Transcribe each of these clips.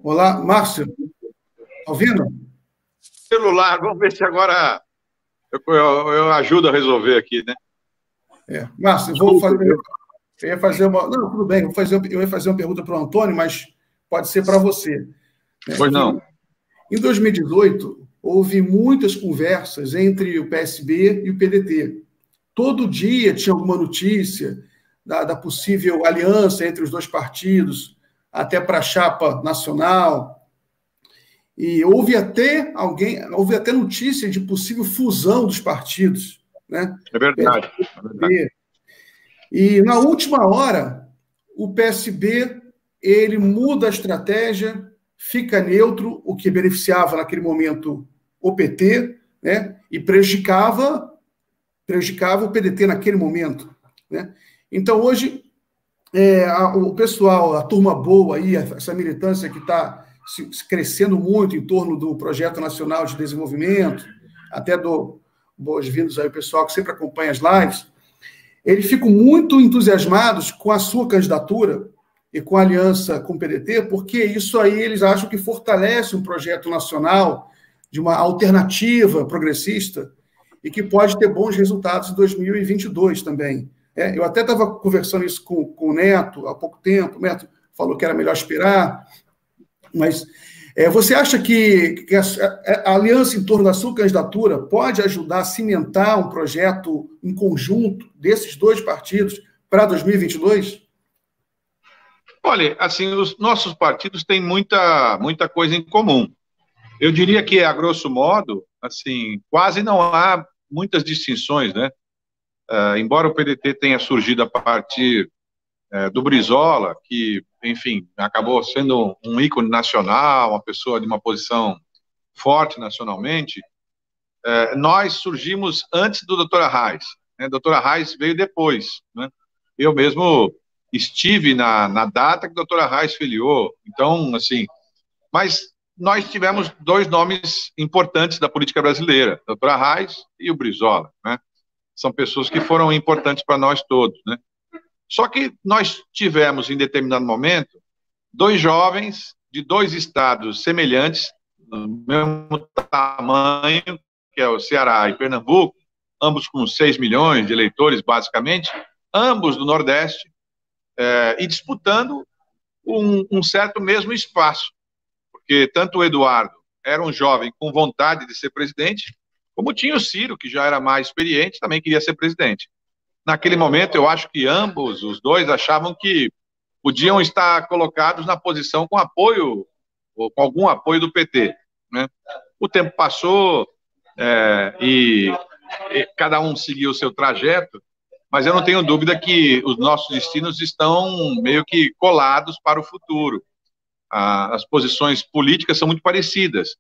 Olá, Márcio, tá ouvindo? Celular, vamos ver se agora eu ajudo a resolver aqui, né? Márcio, Desculpa, viu? eu ia fazer uma. Não, tudo bem, eu ia fazer uma pergunta para o Antônio, mas pode ser para você. Né, Pois que não. em 2018 houve muitas conversas entre o PSB e o PDT. Todo dia tinha alguma notícia da possível aliança entre os dois partidos, até para a chapa nacional. E houve até notícia de possível fusão dos partidos, né? É verdade. É verdade. PSB. E na última hora, o PSB ele muda a estratégia, fica neutro, o que beneficiava naquele momento o PT, né? E prejudicava o PDT naquele momento, né? Então hoje o pessoal, a turma boa aí, essa militância que está crescendo muito em torno do Projeto Nacional de Desenvolvimento, até do boas-vindas aí o pessoal que sempre acompanha as lives, eles ficam muito entusiasmados com a sua candidatura e com a aliança com o PDT, porque isso aí eles acham que fortalece um projeto nacional de uma alternativa progressista e que pode ter bons resultados em 2022 também. Eu até estava conversando isso com o Neto há pouco tempo, o Neto falou que era melhor esperar, mas você acha que a aliança em torno da sua candidatura pode ajudar a cimentar um projeto em conjunto desses dois partidos para 2022? Olha, assim, os nossos partidos têm muita coisa em comum. Eu diria que, a grosso modo, assim, quase não há muitas distinções, né? Embora o PDT tenha surgido a partir do Brizola, que, enfim, acabou sendo um ícone nacional, uma pessoa de uma posição forte nacionalmente, nós surgimos antes do Dr. Arraes. Né? Dr. Arraes veio depois. Né? Eu mesmo estive na data que o Dr. Arraes filiou. Então, assim, mas nós tivemos dois nomes importantes da política brasileira, o Dr. Arraes e o Brizola. Né? São pessoas que foram importantes para nós todos. Né? Só que nós tivemos, em determinado momento, dois jovens de dois estados semelhantes, do mesmo tamanho, que é o Ceará e Pernambuco, ambos com 6 milhões de eleitores, basicamente, ambos do Nordeste, e disputando um certo mesmo espaço, porque tanto o Eduardo era um jovem com vontade de ser presidente, como tinha o Ciro, que já era mais experiente, também queria ser presidente. Naquele momento, eu acho que ambos, os dois, achavam que podiam estar colocados na posição com apoio, ou com algum apoio do PT. Né? O tempo passou e cada um seguiu o seu trajeto, mas eu não tenho dúvida que os nossos destinos estão meio que colados para o futuro. As posições políticas são muito parecidas.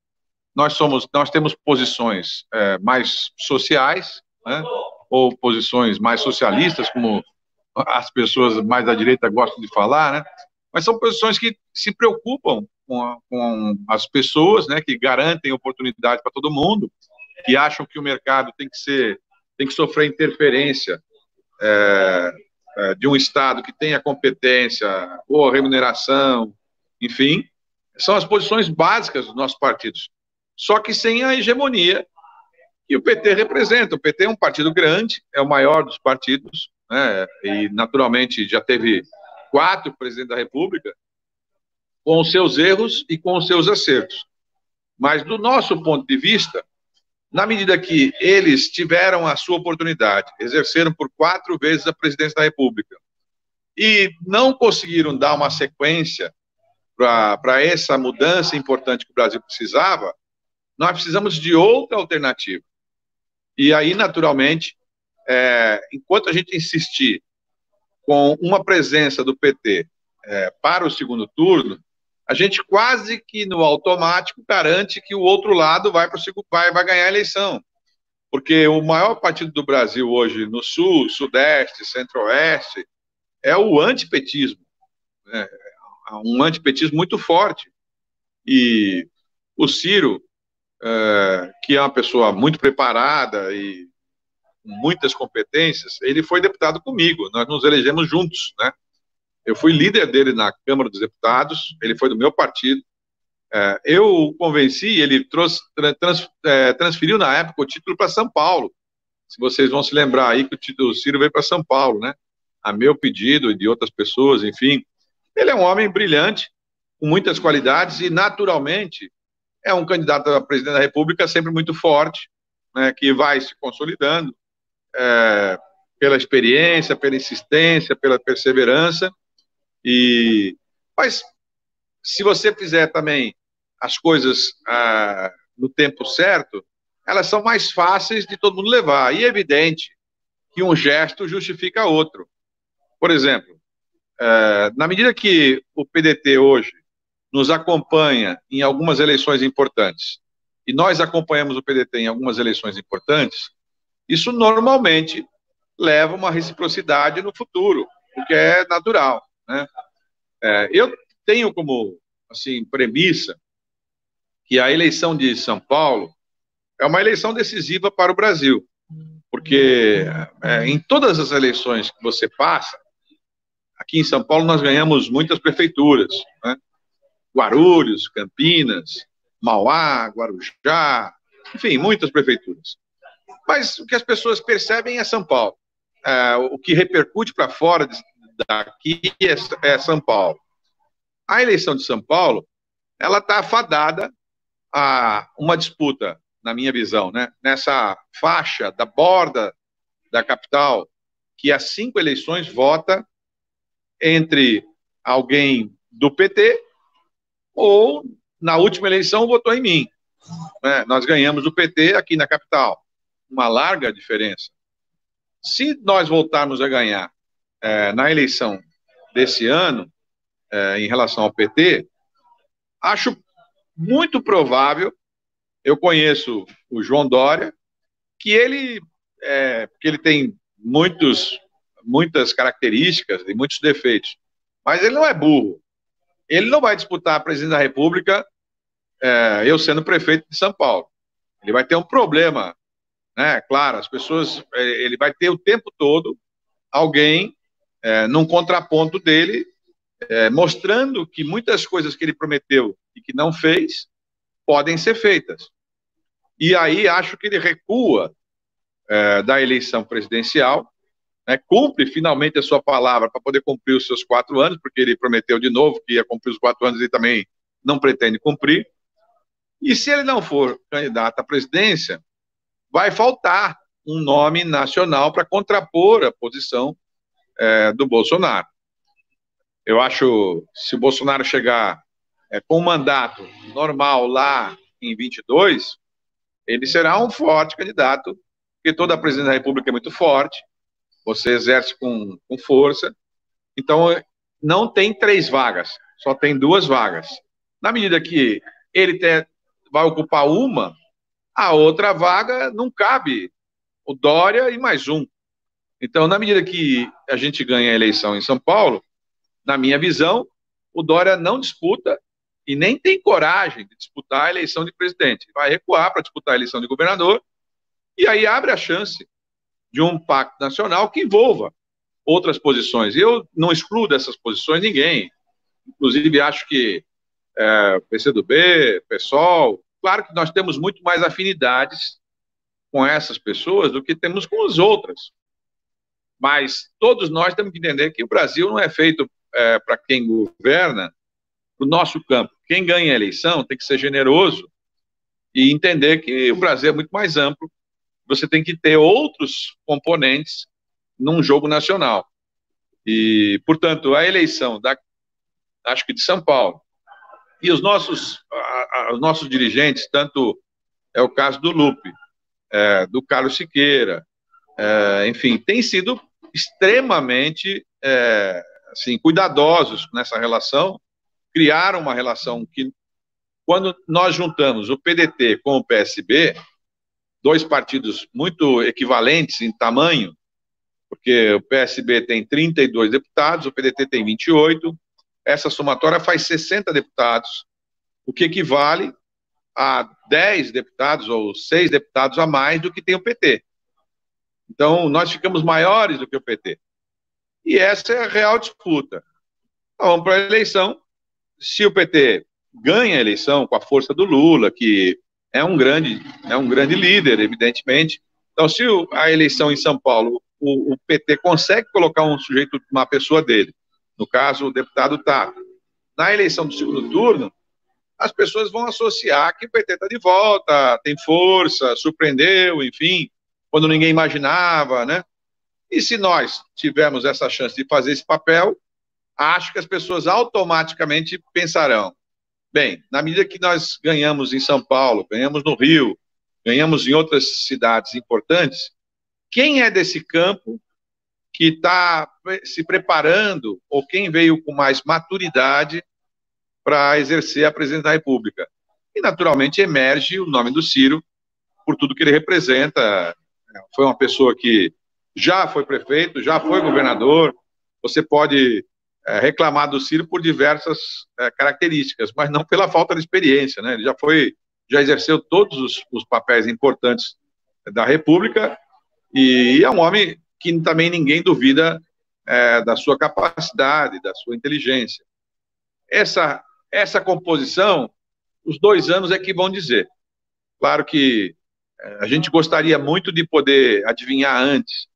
Nós temos posições mais sociais, né? Ou posições mais socialistas, como as pessoas mais da direita gostam de falar, né? Mas são posições que se preocupam com as pessoas, né? Que garantem oportunidade para todo mundo, que acham que o mercado tem que sofrer interferência de um Estado que tenha competência, boa remuneração, enfim, são as posições básicas dos nossos partidos. Só que sem a hegemonia que o PT representa. O PT é um partido grande, é o maior dos partidos, né? E naturalmente já teve 4 presidentes da República, com os seus erros e com os seus acertos. Mas do nosso ponto de vista, na medida que eles tiveram a sua oportunidade, exerceram por 4 vezes a presidência da República e não conseguiram dar uma sequência para essa mudança importante que o Brasil precisava, nós precisamos de outra alternativa. E aí, naturalmente, enquanto a gente insistir com uma presença do PT para o segundo turno, a gente quase que no automático garante que o outro lado vai ganhar a eleição. Porque o maior partido do Brasil hoje, no Sul, Sudeste, Centro-Oeste, é o antipetismo. Né? Um antipetismo muito forte. E o Ciro, que é uma pessoa muito preparada e com muitas competências, ele foi deputado comigo, nós nos elegemos juntos, né? Eu fui líder dele na Câmara dos Deputados, ele foi do meu partido, Eu o convenci, ele transferiu na época o título para São Paulo. Se vocês vão se lembrar aí que o Ciro veio para São Paulo, né? A meu pedido e de outras pessoas, enfim. Ele é um homem brilhante, com muitas qualidades e, naturalmente, é um candidato a presidente da República sempre muito forte, né, que vai se consolidando pela experiência, pela insistência, pela perseverança. Mas, se você fizer também as coisas no tempo certo, elas são mais fáceis de todo mundo levar. E é evidente que um gesto justifica outro. Por exemplo, na medida que o PDT hoje nos acompanha em algumas eleições importantes, e nós acompanhamos o PDT em algumas eleições importantes, isso normalmente leva uma reciprocidade no futuro, o que é natural, né? Eu tenho como, assim, premissa que a eleição de São Paulo é uma eleição decisiva para o Brasil, porque em todas as eleições que você passa, aqui em São Paulo nós ganhamos muitas prefeituras, né? Guarulhos, Campinas, Mauá, Guarujá, enfim, muitas prefeituras. Mas o que as pessoas percebem é São Paulo. O que repercute para fora daqui é São Paulo. A eleição de São Paulo, ela está afadada a uma disputa, na minha visão, né? Nessa faixa da borda da capital, que há 5 eleições vota entre alguém do PT ou, na última eleição, votou em mim. Nós ganhamos o PT aqui na capital. Uma larga diferença. Se nós voltarmos a ganhar na eleição desse ano, em relação ao PT, acho muito provável, eu conheço o João Dória, que ele tem muitas características e muitos defeitos, mas ele não é burro. Ele não vai disputar a presidência da República eu sendo prefeito de São Paulo. Ele vai ter um problema, né? Claro, as pessoas, ele vai ter o tempo todo alguém num contraponto dele, mostrando que muitas coisas que ele prometeu e que não fez podem ser feitas. E aí acho que ele recua da eleição presidencial, né, cumpre finalmente a sua palavra para poder cumprir os seus 4 anos, porque ele prometeu de novo que ia cumprir os 4 anos e também não pretende cumprir. E se ele não for candidato à presidência, vai faltar um nome nacional para contrapor a posição do Bolsonaro. Eu acho, se o Bolsonaro chegar com um mandato normal lá em 22, ele será um forte candidato, porque toda a presidência da República é muito forte, você exerce com força, então não tem 3 vagas, só tem 2 vagas. Na medida que ele vai ocupar uma, a outra vaga não cabe o Dória e mais um. Então, na medida que a gente ganha a eleição em São Paulo, na minha visão, o Dória não disputa e nem tem coragem de disputar a eleição de presidente. Vai recuar para disputar a eleição de governador e aí abre a chance de um pacto nacional que envolva outras posições. Eu não excluo dessas posições ninguém. Inclusive, acho que PCdoB, PSOL, claro que nós temos muito mais afinidades com essas pessoas do que temos com as outras. Mas todos nós temos que entender que o Brasil não é feito para quem governa, para o nosso campo. Quem ganha a eleição tem que ser generoso e entender que o Brasil é muito mais amplo. Você tem que ter outros componentes num jogo nacional. E, portanto, a eleição, acho que de São Paulo, e os nossos dirigentes, tanto é o caso do Lupe, do Carlos Siqueira, enfim, tem sido extremamente assim, cuidadosos nessa relação, criaram uma relação que, quando nós juntamos o PDT com o PSB, 2 partidos muito equivalentes em tamanho, porque o PSB tem 32 deputados, o PDT tem 28, essa somatória faz 60 deputados, o que equivale a 10 deputados ou 6 deputados a mais do que tem o PT. Então, nós ficamos maiores do que o PT. E essa é a real disputa. Então, vamos para a eleição. Se o PT ganha a eleição com a força do Lula, que é um grande líder, evidentemente. Então, se a eleição em São Paulo, o PT consegue colocar um sujeito, uma pessoa dele, no caso, o deputado Tato, na eleição do segundo turno, as pessoas vão associar que o PT está de volta, tem força, surpreendeu, enfim, quando ninguém imaginava, né? E se nós tivermos essa chance de fazer esse papel, acho que as pessoas automaticamente pensarão, bem, na medida que nós ganhamos em São Paulo, ganhamos no Rio, ganhamos em outras cidades importantes, quem é desse campo que está se preparando, ou quem veio com mais maturidade para exercer a presidência da República? E, naturalmente, emerge o nome do Ciro, por tudo que ele representa. Foi uma pessoa que já foi prefeito, já foi governador. Você pode reclamar do Ciro por diversas características, mas não pela falta de experiência, né? Ele já exerceu todos os papéis importantes da República e é um homem que também ninguém duvida da sua capacidade, da sua inteligência. Essa composição, os 2 anos é que vão dizer. Claro que a gente gostaria muito de poder adivinhar antes,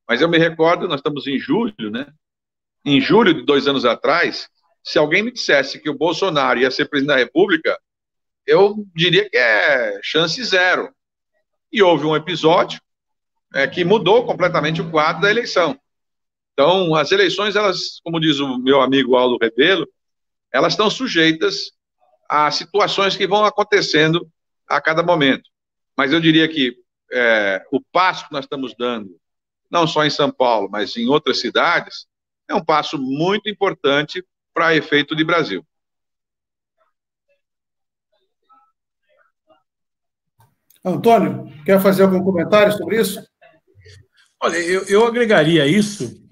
mas eu me recordo, nós estamos em julho, né? Em julho de 2 anos atrás, se alguém me dissesse que o Bolsonaro ia ser presidente da República, eu diria que é chance zero. E houve um episódio que mudou completamente o quadro da eleição. Então, as eleições, elas, como diz o meu amigo Aldo Rebelo, elas estão sujeitas a situações que vão acontecendo a cada momento. Mas eu diria que o passo que nós estamos dando, não só em São Paulo, mas em outras cidades, é um passo muito importante para efeito de Brasil. Antônio, quer fazer algum comentário sobre isso? Olha, eu agregaria isso,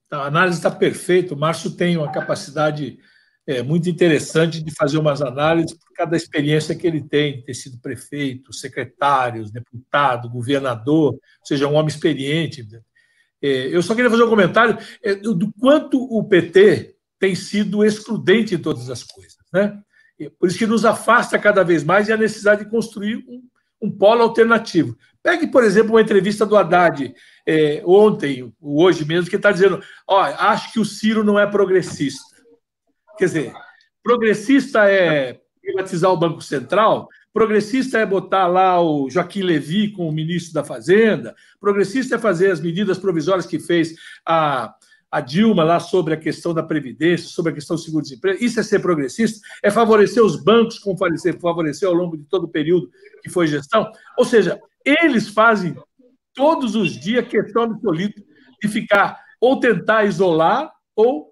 a análise está perfeita, o Márcio tem uma capacidade muito interessante de fazer umas análises por cada experiência que ele tem, ter sido prefeito, secretário, deputado, governador, ou seja, um homem experiente. Eu só queria fazer um comentário do quanto o PT tem sido excludente em todas as coisas, né? Por isso que nos afasta cada vez mais e a necessidade de construir um polo alternativo. Pegue, por exemplo, uma entrevista do Haddad ontem, hoje mesmo, que está dizendo, acho que o Ciro não é progressista. Quer dizer, progressista é privatizar o Banco Central, progressista é botar lá o Joaquim Levy como ministro da Fazenda, progressista é fazer as medidas provisórias que fez a Dilma lá sobre a questão da Previdência, sobre a questão do seguro-desemprego. Isso é ser progressista? É favorecer os bancos, como favoreceu ao longo de todo o período que foi gestão? Ou seja, eles fazem todos os dias questão absoluta de ficar ou tentar isolar ou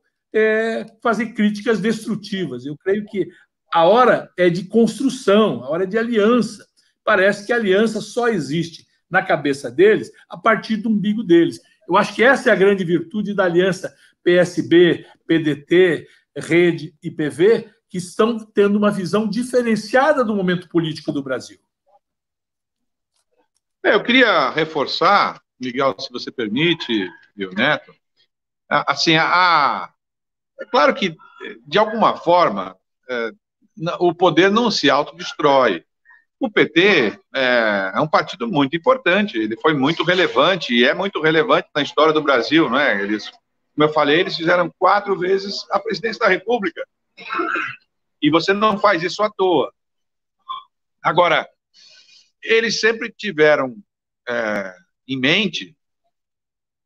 fazer críticas destrutivas. Eu creio que a hora é de construção, a hora é de aliança. Parece que a aliança só existe na cabeça deles a partir do umbigo deles. Eu acho que essa é a grande virtude da aliança PSB, PDT, Rede e PV, que estão tendo uma visão diferenciada do momento político do Brasil. Eu queria reforçar, Miguel, se você permite, viu, Neto, assim, é claro que, de alguma forma, o poder não se autodestrói. O PT é um partido muito importante, ele foi muito relevante, e é muito relevante na história do Brasil, não é? Como eu falei, eles fizeram 4 vezes a presidência da República. E você não faz isso à toa. Agora, eles sempre tiveram em mente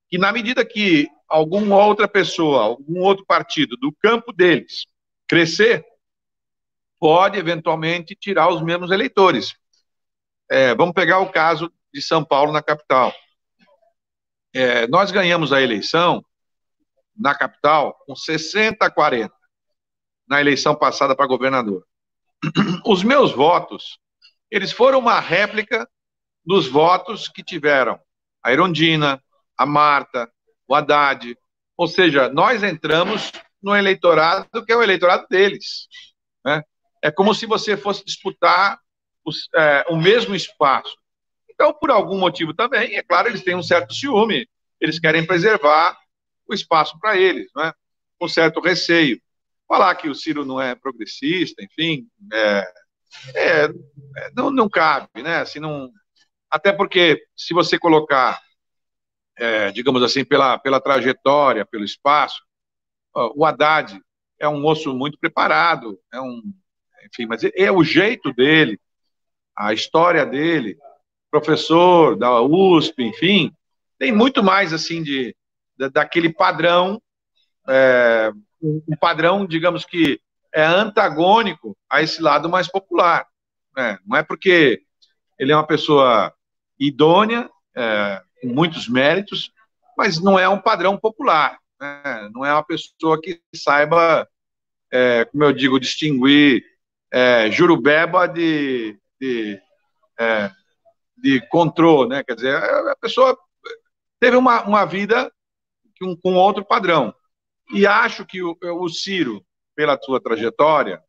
que, na medida que alguma outra pessoa, algum outro partido do campo deles crescer, pode eventualmente tirar os mesmos eleitores. Vamos pegar o caso de São Paulo, na capital. Nós ganhamos a eleição na capital com 60-40 na eleição passada para governador. Os meus votos, eles foram uma réplica dos votos que tiveram a Erundina, a Marta, o Haddad. Ou seja, nós entramos no eleitorado que é o eleitorado deles, né? É como se você fosse disputar o mesmo espaço. Então, por algum motivo também, é claro, eles têm um certo ciúme, eles querem preservar o espaço para eles, né? Com certo receio. falar que o Ciro não é progressista, enfim, não cabe, né? Assim, não, até porque, se você colocar, digamos assim, pela trajetória, pelo espaço, o Haddad é um moço muito preparado, enfim, mas é o jeito dele, a história dele, professor da USP, enfim, tem muito mais, assim, daquele padrão, um padrão, digamos que é antagônico a esse lado mais popular, né? Não é porque ele é uma pessoa idônea, com muitos méritos, mas não é um padrão popular, né? Não é uma pessoa que saiba, como eu digo, distinguir jurubeba de controle, né? Quer dizer, a pessoa teve uma vida com outro padrão. E acho que o Ciro, pela sua trajetória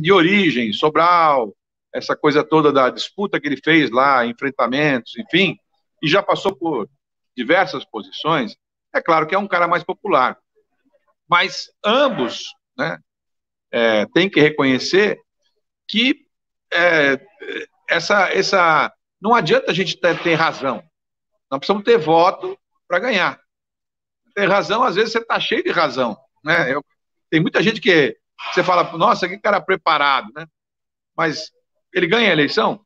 de origem, Sobral, essa coisa toda da disputa que ele fez lá, enfrentamentos, enfim, e já passou por diversas posições, é claro que é um cara mais popular. Mas ambos, né, têm que reconhecer que não adianta a gente ter razão. Nós precisamos ter voto para ganhar. Ter razão, às vezes você está cheio de razão, né? Tem muita gente que você fala, nossa, que cara preparado, né? Mas ele ganha a eleição?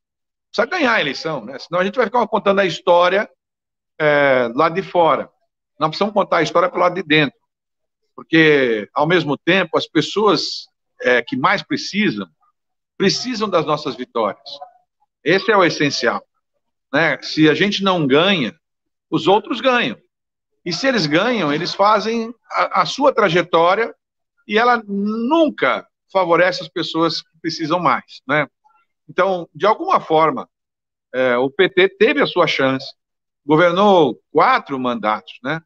Precisa ganhar a eleição, né? Senão a gente vai ficar contando a história lá de fora. Nós precisamos contar a história pelo lado de dentro. Porque, ao mesmo tempo, as pessoas que mais precisam das nossas vitórias. Esse é o essencial, né? Se a gente não ganha, os outros ganham. E se eles ganham, eles fazem a sua trajetória e ela nunca favorece as pessoas que precisam mais, né? Então, de alguma forma, o PT teve a sua chance, governou 4 mandatos, né?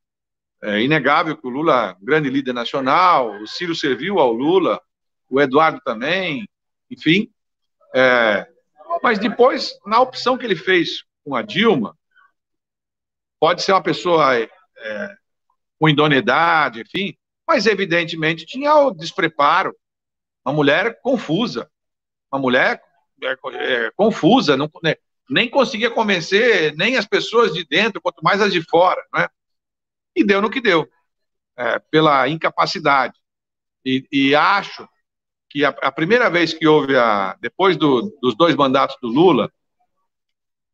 É inegável que o Lula, grande líder nacional, o Ciro serviu ao Lula, o Eduardo também, enfim. Mas depois, na opção que ele fez com a Dilma, pode ser uma pessoa com idoneidade, enfim, mas evidentemente tinha o despreparo, uma mulher confusa, confusa, não, nem conseguia convencer nem as pessoas de dentro, quanto mais as de fora, né? E deu no que deu, pela incapacidade. E acho que a primeira vez que houve, depois dos 2 mandatos do Lula,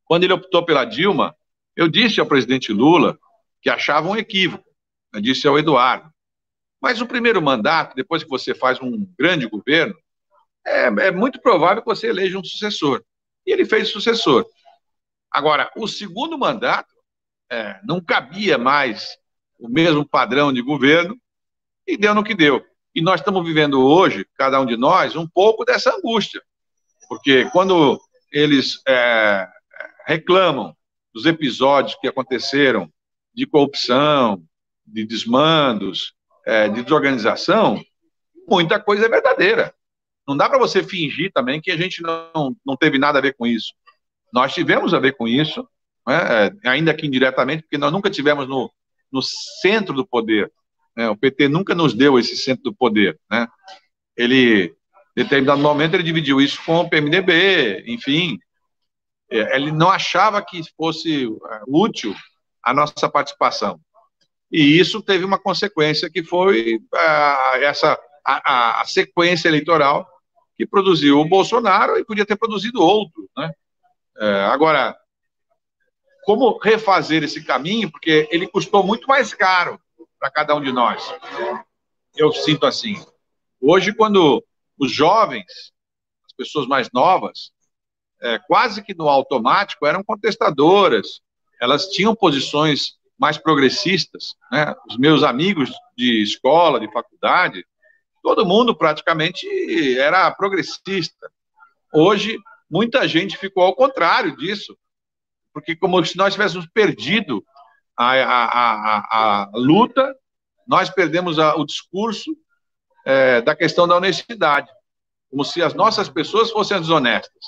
quando ele optou pela Dilma, eu disse ao presidente Lula que achava um equívoco, eu disse ao Eduardo. Mas o primeiro mandato, depois que você faz um grande governo, é muito provável que você eleja um sucessor. E ele fez sucessor. Agora, o segundo mandato, não cabia mais o mesmo padrão de governo e deu no que deu. E nós estamos vivendo hoje, cada um de nós, um pouco dessa angústia. Porque quando eles reclamam dos episódios que aconteceram de corrupção, de desmandos, de desorganização, muita coisa é verdadeira. Não dá para você fingir também que a gente não teve nada a ver com isso. Nós tivemos a ver com isso, né? Ainda que indiretamente, porque nós nunca tivemos no centro do poder, né? O PT nunca nos deu esse centro do poder, né? Ele, em determinado momento, ele dividiu isso com o PMDB, enfim. Ele não achava que fosse útil a nossa participação. E isso teve uma consequência que foi a sequência eleitoral que produziu o Bolsonaro e podia ter produzido outro, né? Agora, como refazer esse caminho? Porque ele custou muito mais caro para cada um de nós. Eu sinto assim. Hoje, quando os jovens, as pessoas mais novas, quase que no automático eram contestadoras, elas tinham posições mais progressistas, né? Os meus amigos de escola, de faculdade, todo mundo praticamente era progressista. Hoje, muita gente ficou ao contrário disso, porque como se nós tivéssemos perdido a luta, nós perdemos o discurso da questão da honestidade, como se as nossas pessoas fossem desonestas.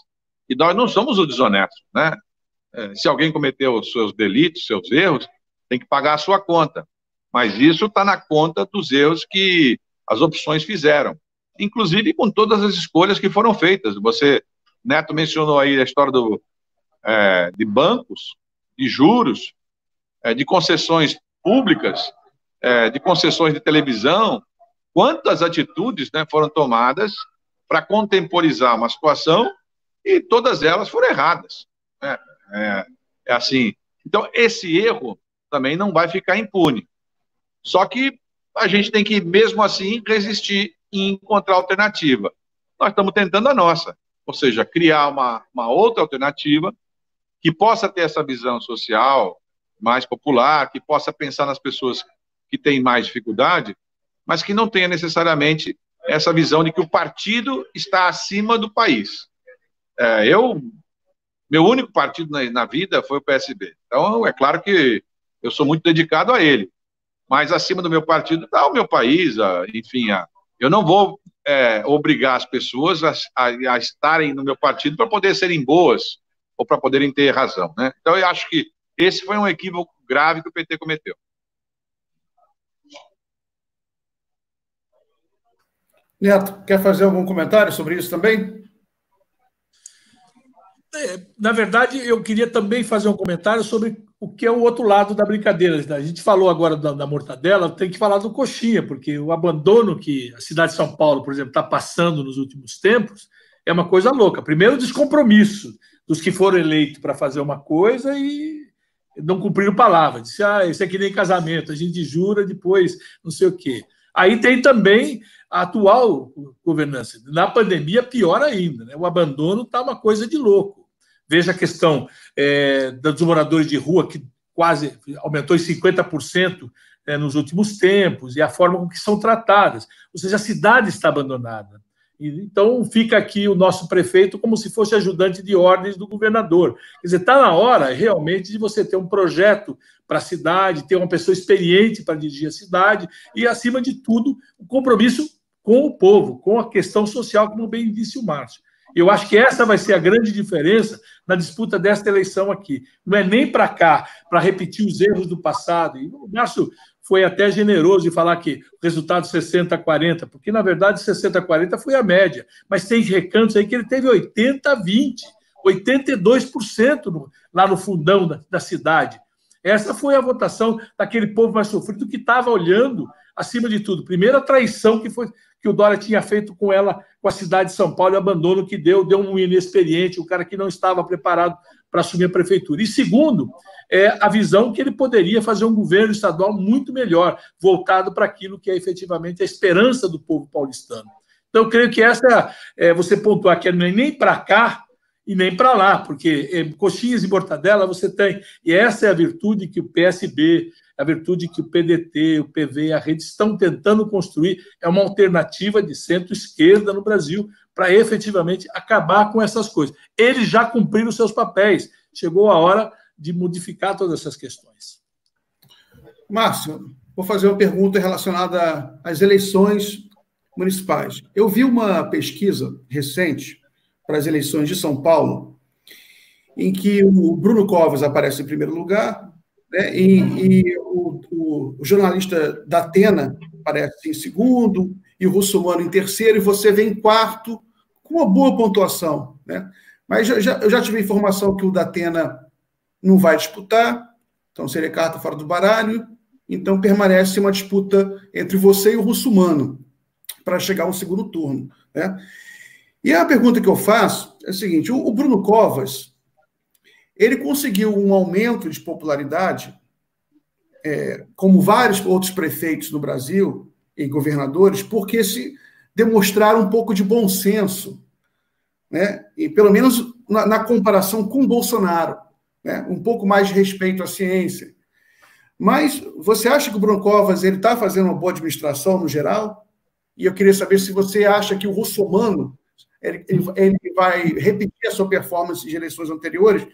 E nós não somos os desonestos, né? Se alguém cometeu os seus delitos, seus erros, tem que pagar a sua conta. Mas isso está na conta dos erros que as opções fizeram, inclusive com todas as escolhas que foram feitas. Você, Neto, mencionou aí a história de bancos, de juros, de concessões públicas, de concessões de televisão. Quantas atitudes, né, foram tomadas para contemporizar uma situação e todas elas foram erradas, né? É assim. Então, esse erro também não vai ficar impune. Só que a gente tem que, mesmo assim, resistir e encontrar alternativa. Nós estamos tentando a nossa, ou seja, criar uma outra alternativa que possa ter essa visão social mais popular, que possa pensar nas pessoas que têm mais dificuldade, mas que não tenha necessariamente essa visão de que o partido está acima do país. Meu único partido na vida foi o PSB. Então, é claro que eu sou muito dedicado a ele. Mas acima do meu partido está o meu país, enfim. Eu não vou obrigar as pessoas a estarem no meu partido para poder serem boas ou para poderem ter razão, né? Então, eu acho que esse foi um equívoco grave que o PT cometeu. Neto, quer fazer algum comentário sobre isso também? Na verdade, eu queria também fazer um comentário sobre o que é o outro lado da brincadeira. A gente falou agora da mortadela, tem que falar do coxinha, porque o abandono que a cidade de São Paulo, por exemplo, está passando nos últimos tempos é uma coisa louca. Primeiro, o descompromisso dos que foram eleitos para fazer uma coisa e não cumpriram palavra. Disse, isso aqui nem casamento, a gente jura, depois não sei o quê. Aí tem também a atual governança. Na pandemia, pior ainda, né? O abandono está uma coisa de louco. Veja a questão dos moradores de rua, que quase aumentou em 50% nos últimos tempos, e a forma com que são tratadas. Ou seja, a cidade está abandonada. Então, fica aqui o nosso prefeito como se fosse ajudante de ordens do governador. Quer dizer, está na hora, realmente, de você ter um projeto para a cidade, ter uma pessoa experiente para dirigir a cidade e, acima de tudo, o compromisso com o povo, com a questão social, como bem disse o Márcio. Eu acho que essa vai ser a grande diferença na disputa desta eleição aqui. Não é nem para cá, para repetir os erros do passado. E o Márcio foi até generoso de falar que o resultado 60-40, porque, na verdade, 60-40 foi a média. Mas tem recantos aí que ele teve 80-20, 82% lá no fundão da cidade. Essa foi a votação daquele povo mais sofrido que estava olhando, acima de tudo, primeiro a traição que o Dória tinha feito com ela, com a cidade de São Paulo, e o abandono que deu um inexperiente, um cara que não estava preparado para assumir a prefeitura. E segundo, a visão que ele poderia fazer um governo estadual muito melhor, voltado para aquilo que é efetivamente a esperança do povo paulistano. Então, eu creio que essa, você pontuar que não é nem para cá e nem para lá, porque coxinhas e mortadela você tem. E essa é a virtude que o PSB, a virtude que o PDT, o PV e a Rede estão tentando construir, é uma alternativa de centro-esquerda no Brasil para efetivamente acabar com essas coisas. Eles já cumpriram seus papéis. Chegou a hora de modificar todas essas questões. Márcio, vou fazer uma pergunta relacionada às eleições municipais. Eu vi uma pesquisa recente para as eleições de São Paulo, em que o Bruno Covas aparece em primeiro lugar, né, e o jornalista da Atena aparece em segundo, e o Russomano em terceiro, e você vem em quarto, com uma boa pontuação, né? Mas eu já tive informação que o da Atena não vai disputar, então seria carta fora do baralho, então permanece uma disputa entre você e o Russomano para chegar ao segundo turno, né? E a pergunta que eu faço é a seguinte: o Bruno Covas, ele conseguiu um aumento de popularidade, como vários outros prefeitos no Brasil e governadores, porque se demonstraram um pouco de bom senso, né? E pelo menos na comparação com o Bolsonaro, né? Um pouco mais de respeito à ciência. Mas você acha que o Bruno Covas está fazendo uma boa administração no geral? E eu queria saber se você acha que o Russomano ele vai repetir a sua performance de eleições anteriores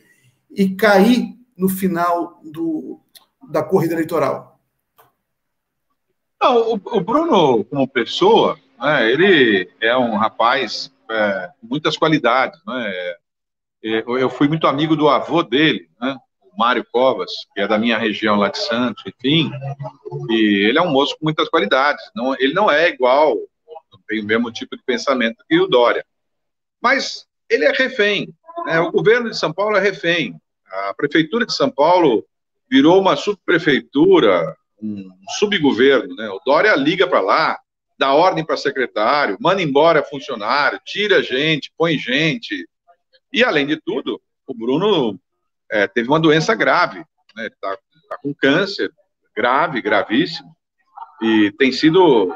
e cair no final da corrida eleitoral. Não, o Bruno, como pessoa, né, ele é um rapaz com muitas qualidades, né? Eu fui muito amigo do avô dele, né, o Mário Covas, que é da minha região lá de Santos, enfim, e ele é um moço com muitas qualidades. Ele não é igual, não tem o mesmo tipo de pensamento que o Dória. Mas ele é refém, né? O governo de São Paulo é refém. A prefeitura de São Paulo virou uma subprefeitura, um subgoverno, né? O Dória liga para lá, dá ordem para secretário, manda embora funcionário, tira gente, põe gente. E, além de tudo, o Bruno teve uma doença grave, né? Tá com câncer grave, gravíssimo, e tem sido,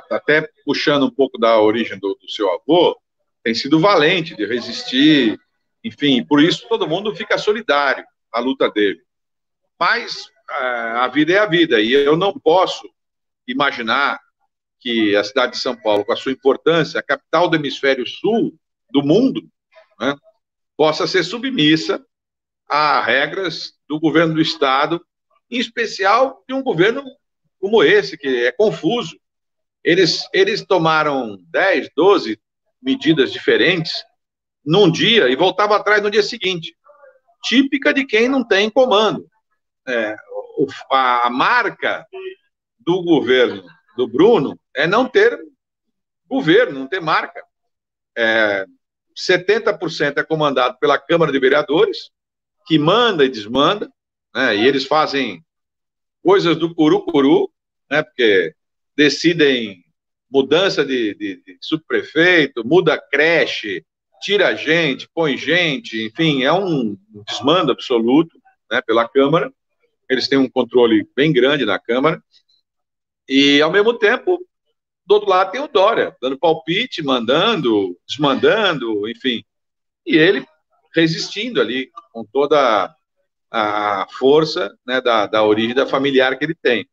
até puxando um pouco da origem do seu avô, tem sido valente de resistir, enfim, por isso todo mundo fica solidário à luta dele. Mas a vida é a vida, e eu não posso imaginar que a cidade de São Paulo, com a sua importância, a capital do hemisfério sul do mundo, né, possa ser submissa a regras do governo do Estado, em especial de um governo como esse, que é confuso. Eles tomaram 10, 12 medidas diferentes num dia e voltavam atrás no dia seguinte. Típica de quem não tem comando. A marca do governo do Bruno é não ter governo, não ter marca. 70% é comandado pela Câmara de Vereadores, que manda e desmanda, né, e eles fazem coisas do curu-curu, né, porque decidem mudança de subprefeito, muda creche, tira gente, põe gente, enfim, é um desmando absoluto, né, pela Câmara. Eles têm um controle bem grande na Câmara. E, ao mesmo tempo, do outro lado tem o Dória, dando palpite, mandando, desmandando, enfim. E ele resistindo ali, com toda a força, né, da origem da familiar que ele tem.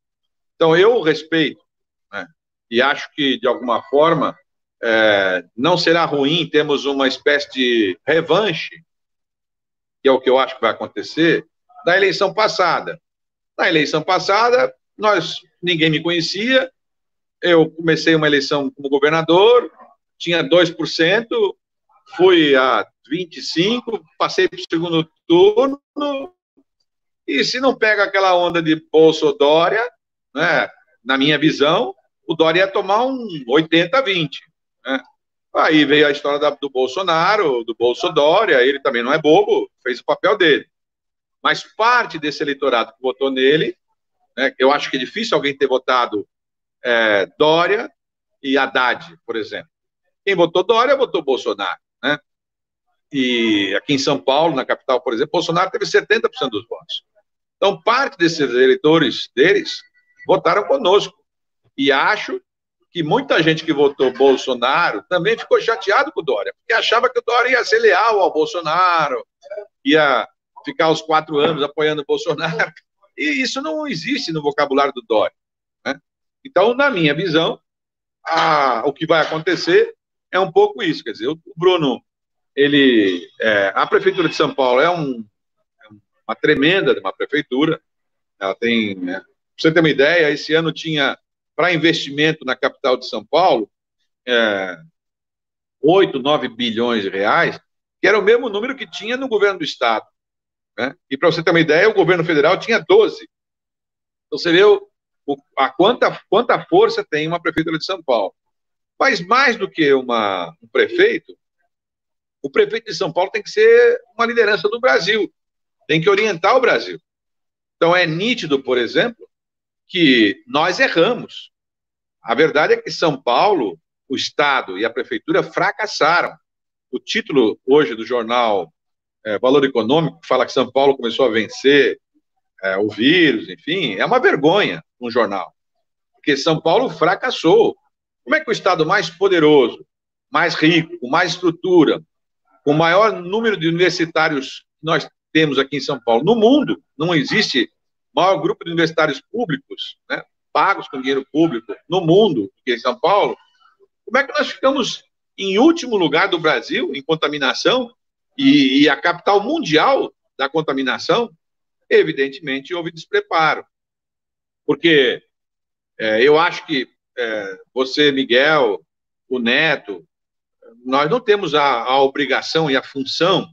Então, eu respeito, né, e acho que, de alguma forma, não será ruim termos uma espécie de revanche, que é o que eu acho que vai acontecer, da eleição passada. Na eleição passada, ninguém me conhecia, eu comecei uma eleição como governador, tinha 2%, fui a 25%, passei para o segundo turno, e se não pega aquela onda de Bolsonaro, né, na minha visão, o Dória ia tomar um 80-20. Né? Aí veio a história do Bolsonaro, do Bolsonaro, ele também não é bobo, fez o papel dele. Mas parte desse eleitorado que votou nele, né, eu acho que é difícil alguém ter votado Dória e Haddad, por exemplo. Quem votou Dória, votou Bolsonaro. Né? E aqui em São Paulo, na capital, por exemplo, Bolsonaro teve 70% dos votos. Então, parte desses eleitores deles votaram conosco. E acho que muita gente que votou Bolsonaro também ficou chateado com o Dória, porque achava que o Dória ia ser leal ao Bolsonaro, ia ficar os 4 anos apoiando o Bolsonaro. E isso não existe no vocabulário do Dória. Né? Então, na minha visão, o que vai acontecer é um pouco isso. Quer dizer, o Bruno, a Prefeitura de São Paulo é uma tremenda de uma prefeitura. Ela tem, né, pra você ter uma ideia, esse ano tinha, para investimento na capital de São Paulo, 8, 9 bilhões de reais, que era o mesmo número que tinha no governo do Estado. Né? E para você ter uma ideia, o governo federal tinha 12. Então você vê quanta força tem uma prefeitura de São Paulo. Mas mais do que um prefeito, o prefeito de São Paulo tem que ser uma liderança do Brasil, tem que orientar o Brasil. Então é nítido, por exemplo, que nós erramos. A verdade é que São Paulo, o Estado e a Prefeitura fracassaram. O título hoje do jornal Valor Econômico fala que São Paulo começou a vencer o vírus, enfim, é uma vergonha um jornal. Porque São Paulo fracassou. Como é que o Estado mais poderoso, mais rico, com mais estrutura, com o maior número de universitários que nós temos aqui em São Paulo, no mundo, não existe maior grupo de universitários públicos, né, pagos com dinheiro público, no mundo, que em São Paulo, como é que nós ficamos em último lugar do Brasil em contaminação e a capital mundial da contaminação? Evidentemente, houve despreparo. Porque eu acho que você, Miguel, o Neto, nós não temos a obrigação e a função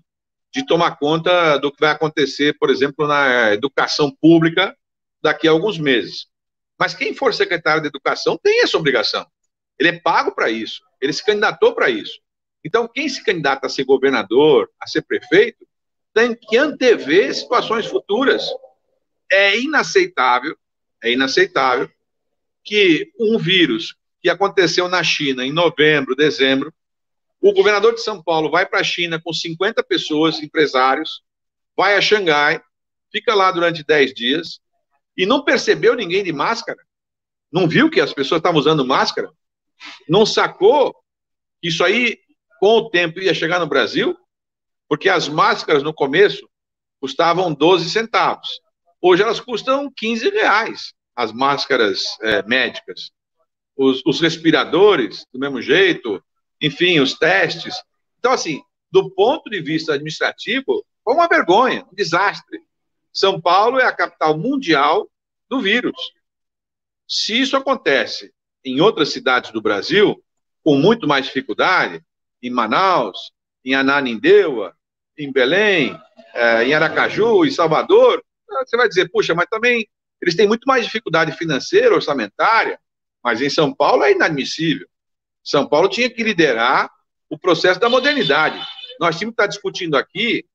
de tomar conta do que vai acontecer, por exemplo, na educação pública daqui a alguns meses. Mas quem for secretário de Educação tem essa obrigação. Ele é pago para isso, ele se candidatou para isso. Então, quem se candidata a ser governador, a ser prefeito, tem que antever situações futuras. É inaceitável que um vírus que aconteceu na China em novembro, dezembro, o governador de São Paulo vai para a China com 50 pessoas, empresários, vai a Xangai, fica lá durante 10 dias e não percebeu ninguém de máscara, não viu que as pessoas estavam usando máscara, não sacou que isso aí, com o tempo, ia chegar no Brasil, porque as máscaras no começo custavam 12 centavos. Hoje elas custam R$15, as máscaras médicas. Os respiradores, do mesmo jeito, enfim, os testes. Então, assim, do ponto de vista administrativo, foi uma vergonha, um desastre. São Paulo é a capital mundial do vírus. Se isso acontece em outras cidades do Brasil, com muito mais dificuldade, em Manaus, em Ananindeua, em Belém, em Aracaju, em Salvador, você vai dizer, puxa, mas também eles têm muito mais dificuldade financeira, orçamentária, mas em São Paulo é inadmissível. São Paulo tinha que liderar o processo da modernidade. Nós tínhamos que estar discutindo aqui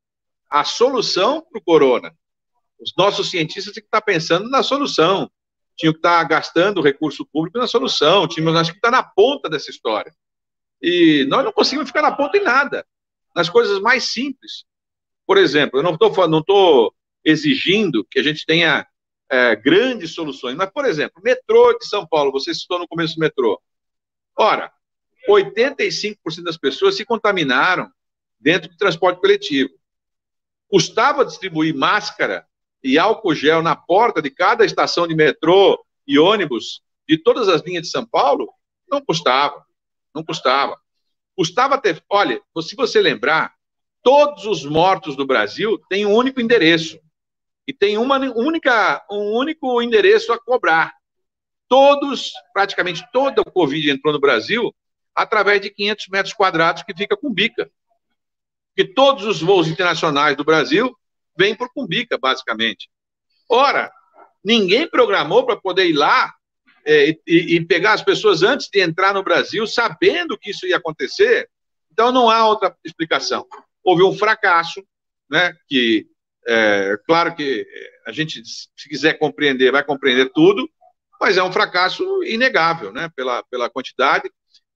a solução para o corona. Os nossos cientistas têm que estar pensando na solução, tinham que estar gastando recurso público na solução, nós tínhamos que estar na ponta dessa história. E nós não conseguimos ficar na ponta em nada, nas coisas mais simples. Por exemplo, eu não estou exigindo que a gente tenha grandes soluções, mas, por exemplo, metrô de São Paulo, você citou no começo do metrô. Ora, 85% das pessoas se contaminaram dentro do transporte coletivo. Custava distribuir máscara e álcool gel na porta de cada estação de metrô e ônibus de todas as linhas de São Paulo? Não custava. Não custava. Custava ter... Olha, se você lembrar, todos os mortos do Brasil têm um único endereço. E tem um único endereço a cobrar. Praticamente toda a Covid entrou no Brasil através de 500 metros quadrados que fica Cumbica. Porque todos os voos internacionais do Brasil vêm por Cumbica, basicamente. Ora, ninguém programou para poder ir lá e pegar as pessoas antes de entrar no Brasil, sabendo que isso ia acontecer. Então, não há outra explicação. Houve um fracasso, né, que, claro que a gente, se quiser compreender, vai compreender tudo, mas é um fracasso inegável, né, pela quantidade,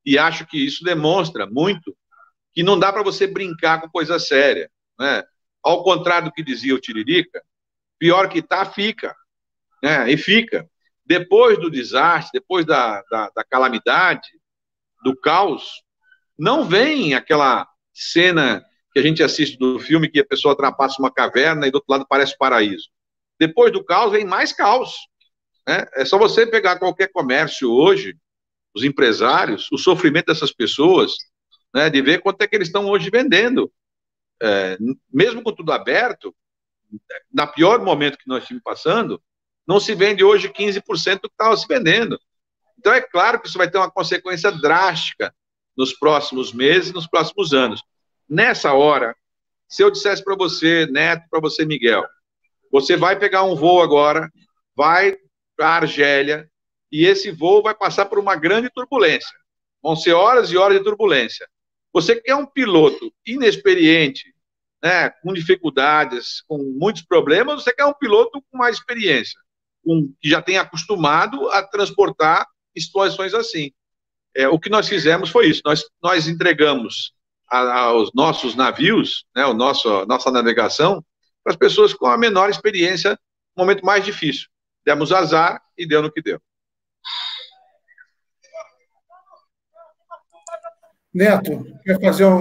e acho que isso demonstra muito que não dá para você brincar com coisa séria, né? Ao contrário do que dizia o Tiririca, pior que tá, fica, né? E fica. Depois do desastre, depois da calamidade, do caos, não vem aquela cena que a gente assiste do filme que a pessoa ultrapassa uma caverna e do outro lado parece paraíso. Depois do caos, vem mais caos, né? É só você pegar qualquer comércio hoje, os empresários, o sofrimento dessas pessoas, né, de ver quanto é que eles estão hoje vendendo. Mesmo com tudo aberto, na pior momento que nós estamos passando, não se vende hoje 15% do que estava se vendendo. Então, é claro que isso vai ter uma consequência drástica nos próximos meses, nos próximos anos. Nessa hora, se eu dissesse para você, Neto, para você, Miguel, você vai pegar um voo agora, vai para a Argélia, e esse voo vai passar por uma grande turbulência. Vão ser horas e horas de turbulência. Você que é um piloto inexperiente, né, com dificuldades, com muitos problemas, você quer um piloto com mais experiência, que já tenha acostumado a transportar situações assim. O que nós fizemos foi isso. Nós entregamos aos nossos navios, né, nossa navegação, para as pessoas com a menor experiência no momento mais difícil. Demos azar e deu no que deu. Neto, quer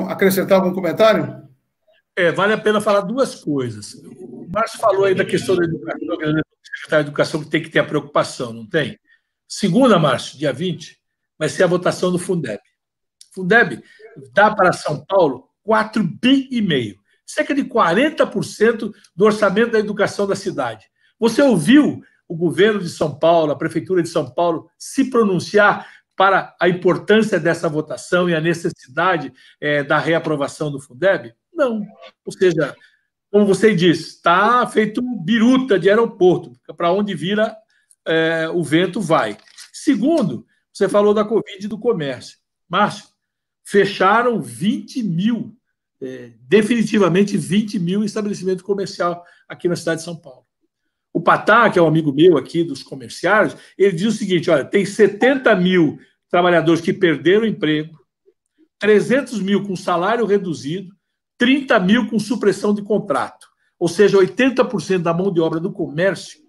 acrescentar algum comentário? Vale a pena falar duas coisas. O Márcio falou aí da questão da educação, o secretário de Educação que tem que ter a preocupação, não tem? Segunda, Márcio, dia 20, vai ser a votação do Fundeb. Fundeb dá para São Paulo 4,5 bi, cerca de 40% do orçamento da educação da cidade. Você ouviu o governo de São Paulo, a Prefeitura de São Paulo, se pronunciar para a importância dessa votação e a necessidade da reaprovação do Fundeb? Não. Ou seja, como você disse, está feito biruta de aeroporto, para onde vira o vento vai. Segundo, você falou da Covid e do comércio. Márcio, fecharam 20 mil, definitivamente 20 mil estabelecimentos comerciais aqui na cidade de São Paulo. O Patá, que é um amigo meu aqui dos comerciários, ele diz o seguinte, olha, tem 70 mil trabalhadores que perderam o emprego, 300 mil com salário reduzido, 30 mil com supressão de contrato. Ou seja, 80% da mão de obra do comércio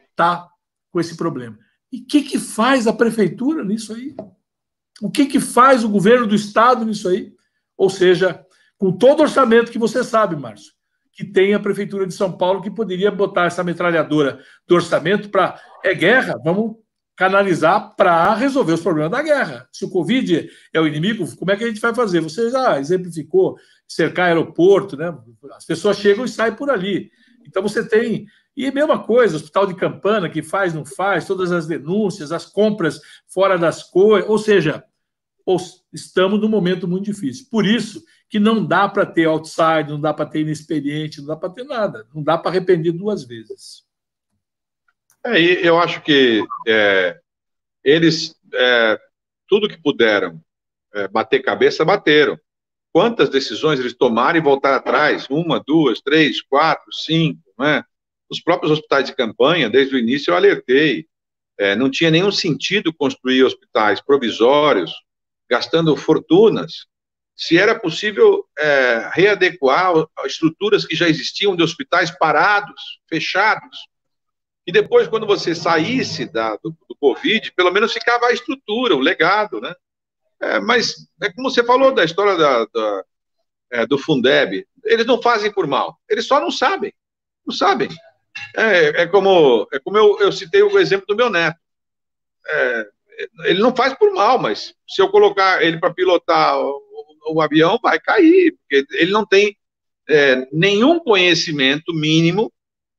está com esse problema. E o que faz a prefeitura nisso aí? O que faz o governo do Estado nisso aí? Ou seja, com todo o orçamento que você sabe, Márcio, que tem a Prefeitura de São Paulo, que poderia botar essa metralhadora do orçamento para... É guerra, vamos canalizar para resolver os problemas da guerra. Se o Covid é o inimigo, como é que a gente vai fazer? Você já exemplificou cercar aeroporto, né? As pessoas chegam e saem por ali. Então você tem... E a mesma coisa, Hospital de Campana, que faz, não faz, todas as denúncias, as compras fora das coisas, ou seja, estamos num momento muito difícil. Por isso que não dá para ter outside, não dá para ter inexperiente, não dá para ter nada, não dá para arrepender duas vezes. Eu acho que eles, tudo que puderam bater cabeça, bateram. Quantas decisões eles tomaram e voltaram atrás? 1, 2, 3, 4, 5, não é? Os próprios hospitais de campanha, desde o início eu alertei, não tinha nenhum sentido construir hospitais provisórios, gastando fortunas, se era possível readequar estruturas que já existiam de hospitais parados, fechados, e depois, quando você saísse do Covid, pelo menos ficava a estrutura, o legado, né? Mas é como você falou da história do Fundeb, eles não fazem por mal, eles só não sabem, não sabem. É como eu citei o exemplo do meu neto. Ele não faz por mal, mas se eu colocar ele para pilotar o avião, vai cair, porque ele não tem nenhum conhecimento mínimo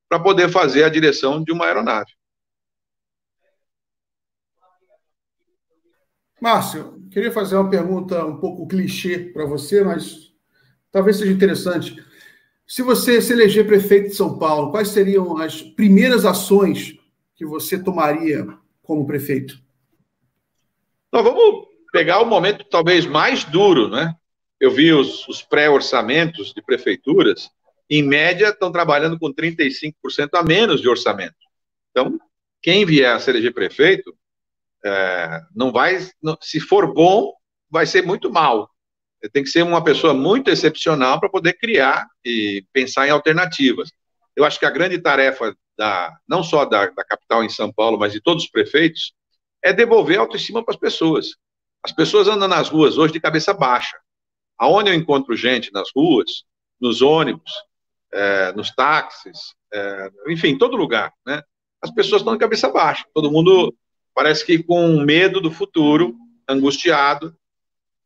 para poder fazer a direção de uma aeronave. Márcio, queria fazer uma pergunta um pouco clichê para você, mas talvez seja interessante. Se você se eleger prefeito de São Paulo, quais seriam as primeiras ações que você tomaria como prefeito? Nós vamos pegar o momento talvez mais duro, né? Eu vi os pré-orçamentos de prefeituras, em média, estão trabalhando com 35% a menos de orçamento. Então, quem vier a se eleger prefeito, se for bom, vai ser muito mal. Tem que ser uma pessoa muito excepcional para poder criar e pensar em alternativas. Eu acho que a grande tarefa, não só da capital em São Paulo, mas de todos os prefeitos, é devolver a autoestima para as pessoas. As pessoas andam nas ruas hoje de cabeça baixa. Aonde eu encontro gente nas ruas, nos ônibus, nos táxis, enfim, em todo lugar, né? As pessoas estão de cabeça baixa. Todo mundo parece que com medo do futuro, angustiado.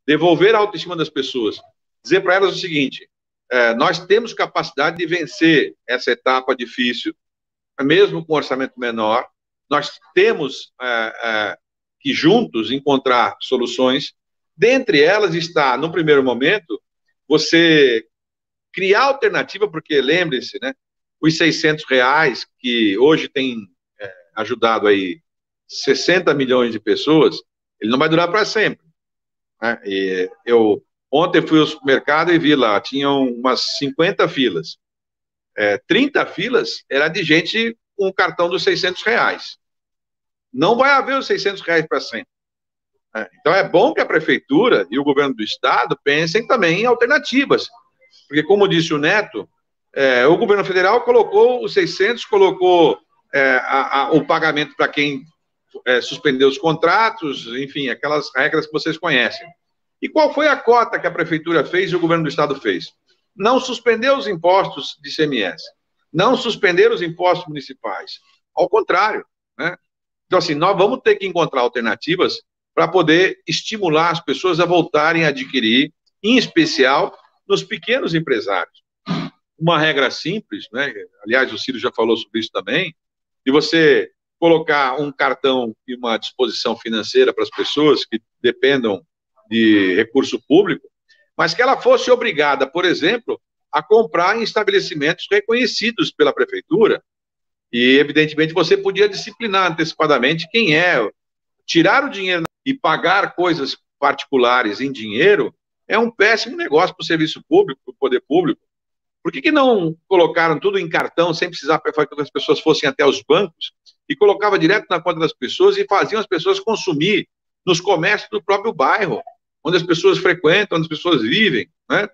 Devolver a autoestima das pessoas. Dizer para elas o seguinte, nós temos capacidade de vencer essa etapa difícil, mesmo com um orçamento menor. Nós temos que juntos encontrar soluções. Dentre elas está, no primeiro momento, você criar alternativa, porque lembre-se, né, os R$600 que hoje tem ajudado aí 60 milhões de pessoas, ele não vai durar para sempre. Né? E ontem fui ao supermercado e vi lá, tinham umas 50 filas. 30 filas era de gente com o cartão dos R$600. Não vai haver os R$600 para sempre. Então é bom que a prefeitura e o governo do estado pensem também em alternativas. Porque, como disse o Neto, o governo federal colocou os 600, colocou o pagamento para quem suspendeu os contratos, enfim, aquelas regras que vocês conhecem. E qual foi a cota que a prefeitura fez e o governo do estado fez? Não suspendeu os impostos de ICMS, não suspender os impostos municipais. Ao contrário, né? Então, assim, nós vamos ter que encontrar alternativas para poder estimular as pessoas a voltarem a adquirir, em especial nos pequenos empresários. Uma regra simples, né? Aliás, o Ciro já falou sobre isso também, de você colocar um cartão e uma disposição financeira para as pessoas que dependam de recurso público, mas que ela fosse obrigada, por exemplo, a comprar em estabelecimentos reconhecidos pela prefeitura. E, evidentemente, você podia disciplinar antecipadamente quem é. Tirar o dinheiro e pagar coisas particulares em dinheiro é um péssimo negócio para o serviço público, para o poder público. Por que não colocaram tudo em cartão, sem precisar que as pessoas fossem até os bancos, e colocava direto na conta das pessoas e faziam as pessoas consumir nos comércios do próprio bairro, onde as pessoas frequentam, onde as pessoas vivem, né?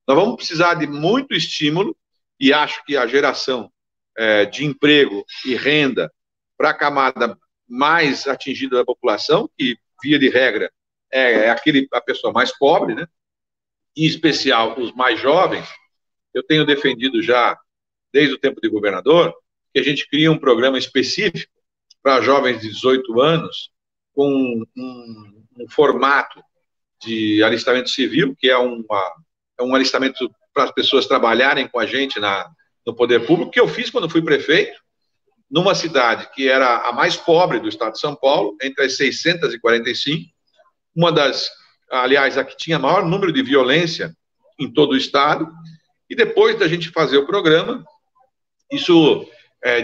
Nós vamos precisar de muito estímulo, e acho que a geração de emprego e renda para a camada mais atingida da população, que, via de regra, a pessoa mais pobre, né? Em especial os mais jovens. Eu tenho defendido já, desde o tempo de governador, que a gente cria um programa específico para jovens de 18 anos, com um formato de alistamento civil, que é um alistamento para as pessoas trabalharem com a gente no poder público, que eu fiz quando fui prefeito, numa cidade que era a mais pobre do estado de São Paulo, entre as 645, aliás, a que tinha maior número de violência em todo o estado, e depois da gente fazer o programa, isso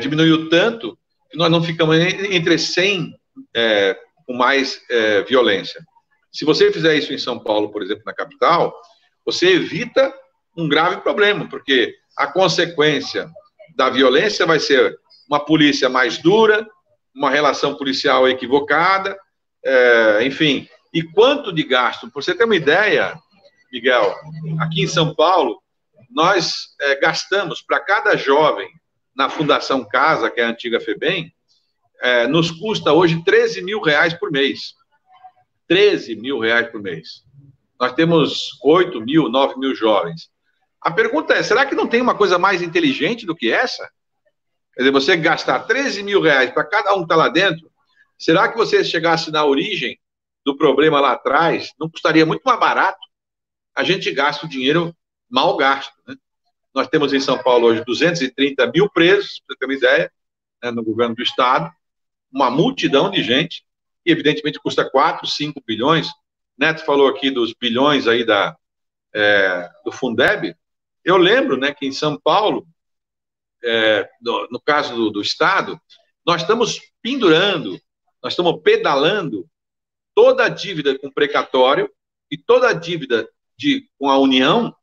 diminuiu tanto que nós não ficamos entre 100 com mais violência. Se você fizer isso em São Paulo, por exemplo, na capital, você evita um grave problema, porque a consequência da violência vai ser uma polícia mais dura, uma relação policial equivocada, enfim. E quanto de gasto? Para você ter uma ideia, Miguel, aqui em São Paulo, nós gastamos para cada jovem na Fundação Casa, que é a antiga FEBEM, nos custa hoje R$13 mil por mês. R$13 mil por mês. Nós temos 8 mil, 9 mil jovens. A pergunta é, será que não tem uma coisa mais inteligente do que essa? Quer dizer, você gastar R$13 mil para cada um que está lá dentro, será que você chegasse na origem do problema lá atrás, não custaria muito mais barato? A gente gasta o dinheiro mal gasto, né? Nós temos em São Paulo hoje 230 mil presos, para você ter uma ideia, né, no governo do estado, uma multidão de gente, e evidentemente custa 4, 5 bilhões. Neto falou aqui dos bilhões aí do Fundeb. Eu lembro, né, que em São Paulo, no caso do estado, nós estamos pendurando, nós estamos pedalando toda a dívida com precatório e toda a dívida com a União.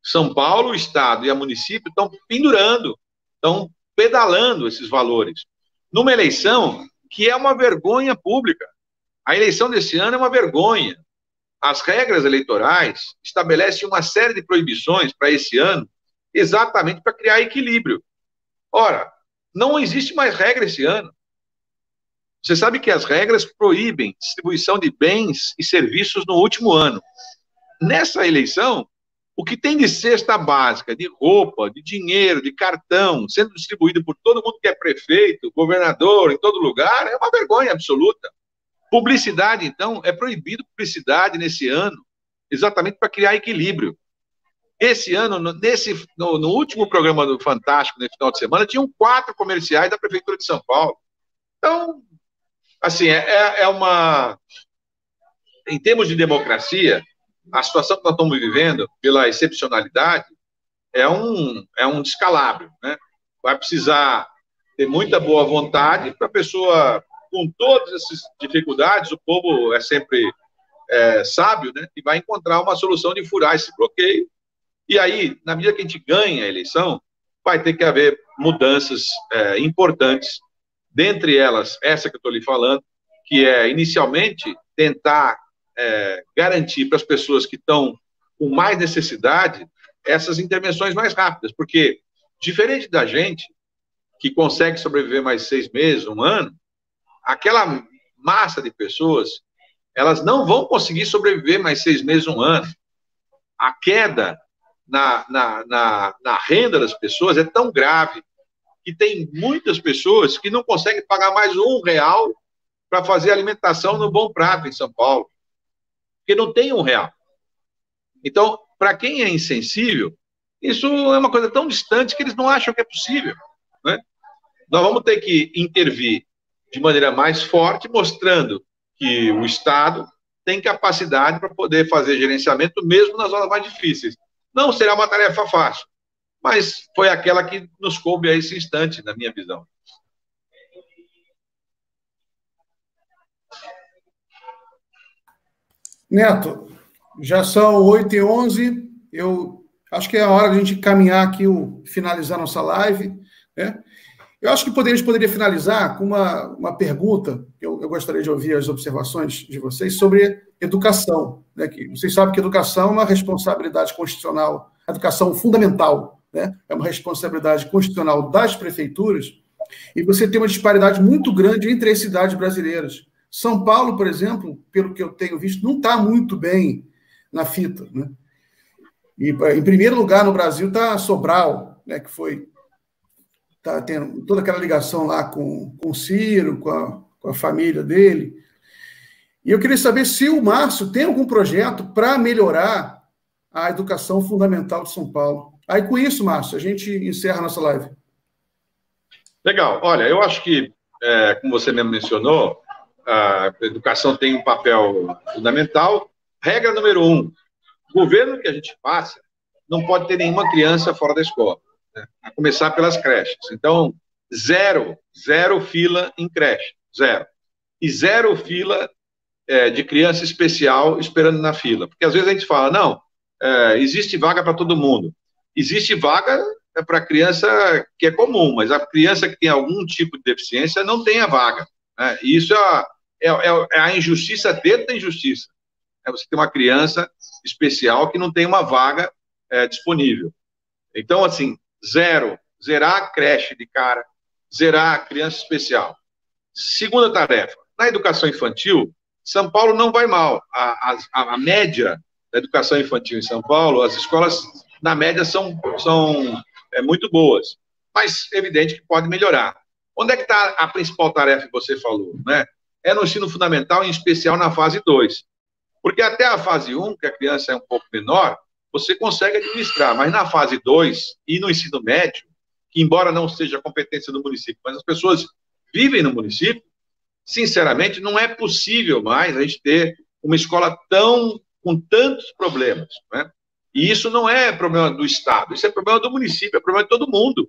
São Paulo, o estado e a município estão pendurando, estão pedalando esses valores. Numa eleição que é uma vergonha pública. A eleição desse ano é uma vergonha. As regras eleitorais estabelecem uma série de proibições para esse ano, exatamente para criar equilíbrio. Ora, não existe mais regra esse ano. Você sabe que as regras proíbem distribuição de bens e serviços no último ano. Nessa eleição, o que tem de cesta básica, de roupa, de dinheiro, de cartão, sendo distribuído por todo mundo que é prefeito, governador, em todo lugar, é uma vergonha absoluta. Publicidade, então, é proibido publicidade nesse ano, exatamente para criar equilíbrio. Esse ano, no último programa do Fantástico, nesse final de semana, tinham 4 comerciais da Prefeitura de São Paulo. Então, assim, em termos de democracia, a situação que nós estamos vivendo, pela excepcionalidade, é um descalabro, né? Vai precisar ter muita boa vontade para a pessoa, com todas essas dificuldades, o povo é sempre sábio, né? E vai encontrar uma solução de furar esse bloqueio. E aí, na medida que a gente ganha a eleição, vai ter que haver mudanças importantes, dentre elas, essa que eu estou lhe falando, que é, inicialmente, tentar garantir para as pessoas que estão com mais necessidade essas intervenções mais rápidas, porque, diferente da gente, que consegue sobreviver mais 6 meses, 1 ano, aquela massa de pessoas, elas não vão conseguir sobreviver mais 6 meses, 1 ano. A queda na renda das pessoas é tão grave que tem muitas pessoas que não conseguem pagar mais R$1 para fazer alimentação no Bom Prato, em São Paulo, porque não tem R$1. Então, para quem é insensível, isso é uma coisa tão distante que eles não acham que é possível, né? Nós vamos ter que intervir de maneira mais forte, mostrando que o Estado tem capacidade para poder fazer gerenciamento, mesmo nas horas mais difíceis. Não será uma tarefa fácil, mas foi aquela que nos coube a esse instante, na minha visão. Neto, já são 8h11, eu acho que é a hora de a gente caminhar aqui, finalizar nossa live, né? Eu acho que a gente poderia finalizar com uma pergunta, eu gostaria de ouvir as observações de vocês sobre educação, né? Que vocês sabem que educação é uma responsabilidade constitucional, educação fundamental, né? É uma responsabilidade constitucional das prefeituras, e você tem uma disparidade muito grande entre as cidades brasileiras. São Paulo, por exemplo, pelo que eu tenho visto, não está muito bem na fita, né? E, em primeiro lugar, no Brasil está Sobral, né, que está tendo toda aquela ligação lá com o Ciro, com a família dele. E eu queria saber se o Márcio tem algum projeto para melhorar a educação fundamental de São Paulo. Aí, com isso, Márcio, a gente encerra a nossa live. Legal. Olha, eu acho que, como você mesmo mencionou, a educação tem um papel fundamental. Regra número 1, o governo que a gente passa não pode ter nenhuma criança fora da escola, né? A começar pelas creches. Então, zero fila em creche, zero. E zero fila de criança especial esperando na fila. Porque às vezes a gente fala, não, existe vaga para todo mundo. Existe vaga para criança que é comum, mas a criança que tem algum tipo de deficiência não tem a vaga, né? E isso é a injustiça dentro da injustiça. Você ter uma criança especial que não tem uma vaga disponível. Então, assim, zerar a creche de cara, zerar a criança especial. Segunda tarefa, na educação infantil, São Paulo não vai mal. A média da educação infantil em São Paulo, as escolas, na média, são muito boas. Mas, evidente que pode melhorar. Onde é que está a principal tarefa que você falou, né? É no ensino fundamental, em especial na fase 2. Porque até a fase 1, que a criança é um pouco menor, você consegue administrar, mas na fase 2 e no ensino médio, que embora não seja competência do município, mas as pessoas vivem no município, sinceramente, não é possível mais a gente ter uma escola com tantos problemas, né? E isso não é problema do Estado, isso é problema do município, é problema de todo mundo.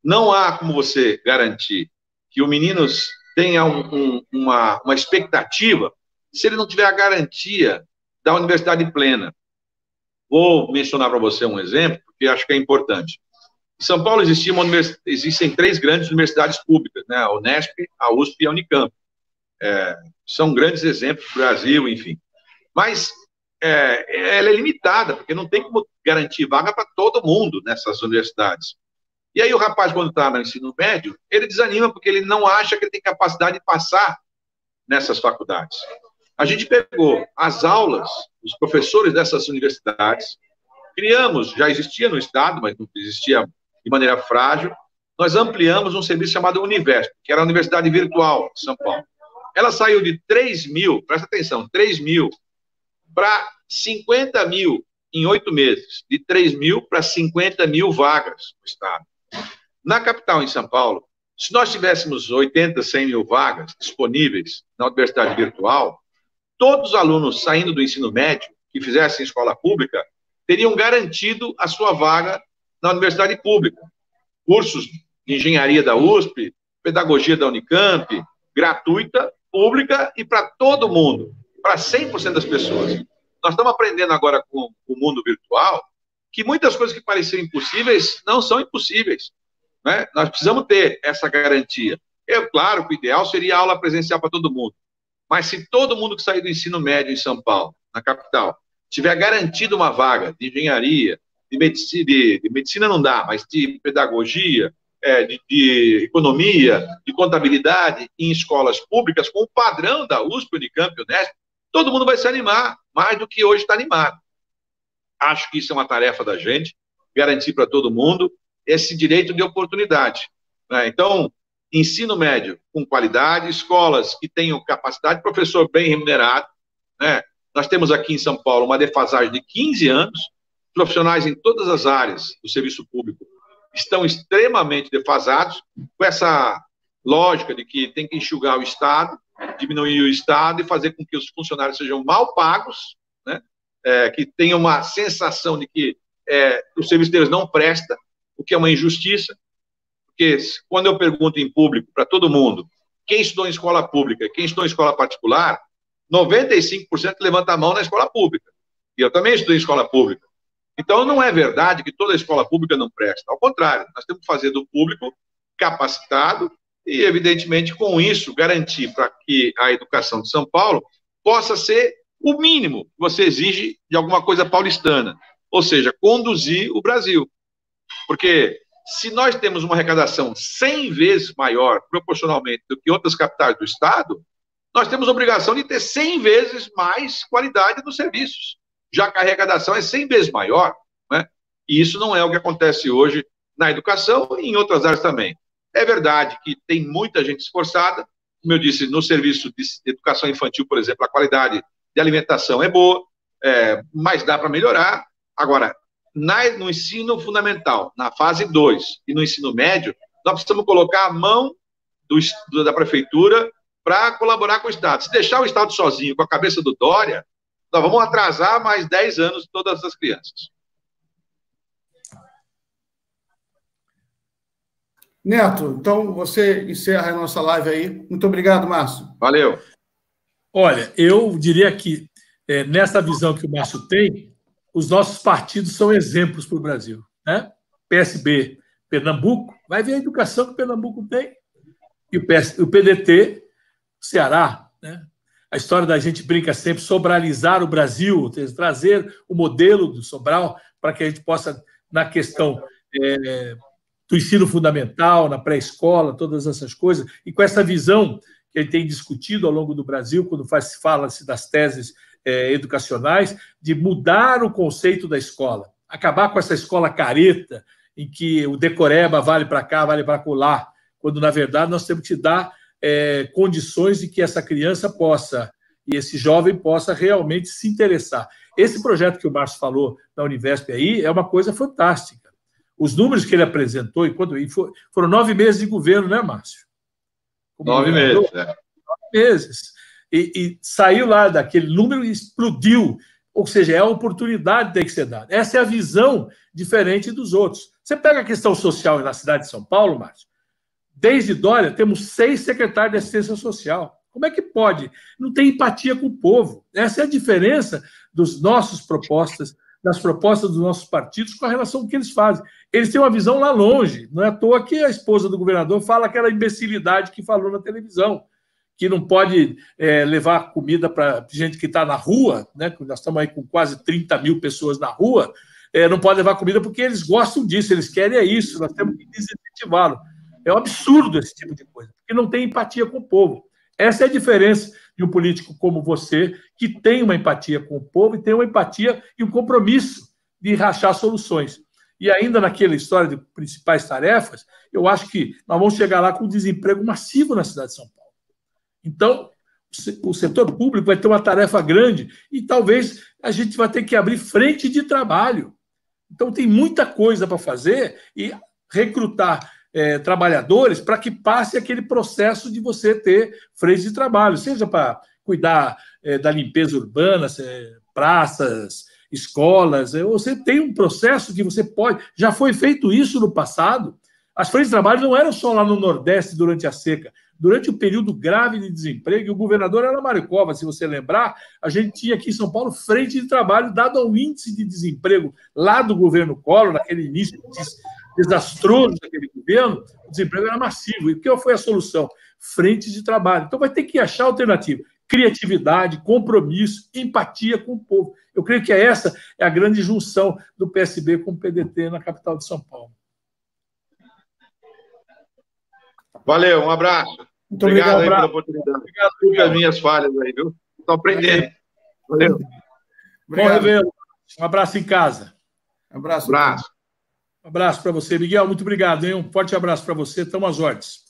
Não há como você garantir que o menino tenha uma expectativa se ele não tiver a garantia da universidade plena. Vou mencionar para você um exemplo, porque acho que é importante. Em São Paulo existem 3 grandes universidades públicas, né? A Unesp, a USP e a Unicamp. São grandes exemplos do Brasil, enfim. Mas ela é limitada, porque não tem como garantir vaga para todo mundo nessas universidades. E aí o rapaz, quando está no ensino médio, ele desanima porque ele não acha que ele tem capacidade de passar nessas faculdades. A gente pegou as aulas, os professores dessas universidades, criamos, já existia no Estado, mas não existia de maneira frágil, nós ampliamos um serviço chamado Univesp, que era a Universidade Virtual de São Paulo. Ela saiu de 3 mil, presta atenção, 3 mil para 50 mil em 8 meses, de 3 mil para 50 mil vagas no Estado. Na capital, em São Paulo, se nós tivéssemos 80, 100 mil vagas disponíveis na universidade virtual, todos os alunos saindo do ensino médio, que fizessem escola pública, teriam garantido a sua vaga na universidade pública. Cursos de engenharia da USP, pedagogia da Unicamp, gratuita, pública e para todo mundo, para 100% das pessoas. Nós estamos aprendendo agora com o mundo virtual que muitas coisas que pareciam impossíveis não são impossíveis, né? Nós precisamos ter essa garantia. Claro que o ideal seria aula presencial para todo mundo, mas se todo mundo que sair do ensino médio em São Paulo, na capital, tiver garantido uma vaga de engenharia, de medicina não dá, mas de pedagogia, de economia, de contabilidade em escolas públicas, com o padrão da USP, Unicamp e Unesp, todo mundo vai se animar, mais do que hoje está animado. Acho que isso é uma tarefa da gente, garantir para todo mundo esse direito de oportunidade, né? Então, ensino médio com qualidade, escolas que tenham capacidade, professor bem remunerado, né? Nós temos aqui em São Paulo uma defasagem de 15 anos, profissionais em todas as áreas do serviço público estão extremamente defasados, com essa lógica de que tem que enxugar o Estado, diminuir o Estado e fazer com que os funcionários sejam mal pagos, né? Que tenham uma sensação de que o serviço deles não presta, o que é uma injustiça, porque quando eu pergunto em público para todo mundo quem estudou em escola pública e quem estudou em escola particular, 95% levanta a mão na escola pública. E eu também estudei em escola pública. Então, não é verdade que toda escola pública não presta. Ao contrário, nós temos que fazer do público capacitado e, evidentemente, com isso, garantir para que a educação de São Paulo possa ser o mínimo que você exige de alguma coisa paulistana, ou seja, conduzir o Brasil. Porque se nós temos uma arrecadação 100 vezes maior, proporcionalmente, do que outras capitais do Estado, nós temos a obrigação de ter 100 vezes mais qualidade nos serviços, já que a arrecadação é 100 vezes maior, né? E isso não é o que acontece hoje na educação e em outras áreas também. É verdade que tem muita gente esforçada, como eu disse, no serviço de educação infantil, por exemplo, a qualidade de alimentação é boa, mas dá para melhorar. Agora, no ensino fundamental, na fase 2 e no ensino médio, nós precisamos colocar a mão da prefeitura para colaborar com o Estado. Se deixar o Estado sozinho, com a cabeça do Dória, nós vamos atrasar mais 10 anos todas as crianças. Neto, então você encerra a nossa live aí. Muito obrigado, Márcio. Valeu. Olha, eu diria que, nessa visão que o Márcio tem, os nossos partidos são exemplos para o Brasil, né? PSB, Pernambuco, vai ver a educação que Pernambuco tem. E o PDT, Ceará, né? A história da gente brinca sempre, sobralizar o Brasil, trazer o modelo do Sobral para que a gente possa, na questão do ensino fundamental, na pré-escola, todas essas coisas, e com essa visão que ele tem discutido ao longo do Brasil, quando fala-se das teses educacionais, de mudar o conceito da escola, acabar com essa escola careta, em que o decoreba vale para cá, vale para colar, quando, na verdade, nós temos que dar condições de que essa criança possa, e esse jovem possa realmente se interessar. Esse projeto que o Márcio falou da Univesp aí é uma coisa fantástica. Os números que ele apresentou, foram 9 meses de governo, né, Márcio? 9 meses, 9 meses. E saiu lá daquele número e explodiu. Ou seja, é a oportunidade que tem que ser dada. Essa é a visão diferente dos outros. Você pega a questão social na cidade de São Paulo, Márcio, desde Dória, temos 6 secretários de assistência social. Como é que pode? Não tem empatia com o povo. Essa é a diferença das nossas propostas, das propostas dos nossos partidos com a relação que eles fazem. Eles têm uma visão lá longe. Não é à toa que a esposa do governador fala aquela imbecilidade que falou na televisão, que não pode levar comida para gente que está na rua, né? Nós estamos aí com quase 30 mil pessoas na rua, não pode levar comida porque eles gostam disso, eles querem isso, nós temos que desincentivá-lo. É um absurdo esse tipo de coisa, porque não tem empatia com o povo. Essa é a diferença de um político como você, que tem uma empatia com o povo e tem uma empatia e um compromisso de rachar soluções. E ainda naquela história de principais tarefas, eu acho que nós vamos chegar lá com desemprego massivo na cidade de São Paulo. Então, o setor público vai ter uma tarefa grande e talvez a gente vai ter que abrir frente de trabalho. Então, tem muita coisa para fazer e recrutar trabalhadores para que passe aquele processo de você ter frente de trabalho, seja para cuidar da limpeza urbana, praças, escolas. Você tem um processo que você pode... Já foi feito isso no passado. As frentes de trabalho não eram só lá no Nordeste durante a seca. Durante o período grave de desemprego, e o governador era Mário Covas, se você lembrar, a gente tinha aqui em São Paulo frente de trabalho, dado ao índice de desemprego lá do governo Collor, naquele início desastroso daquele governo, o desemprego era massivo. E qual foi a solução? Frente de trabalho. Então vai ter que achar alternativa. Criatividade, compromisso, empatia com o povo. Eu creio que essa é a grande junção do PSB com o PDT na capital de São Paulo. Valeu, um abraço. Muito obrigado aí pela oportunidade. Obrigado pelas minhas falhas aí, viu? Estou aprendendo. Valeu. Bom revê-lo. Um abraço em casa. Abraço. Um abraço para você, Miguel. Muito obrigado, hein? Um forte abraço para você. Estamos às ordens.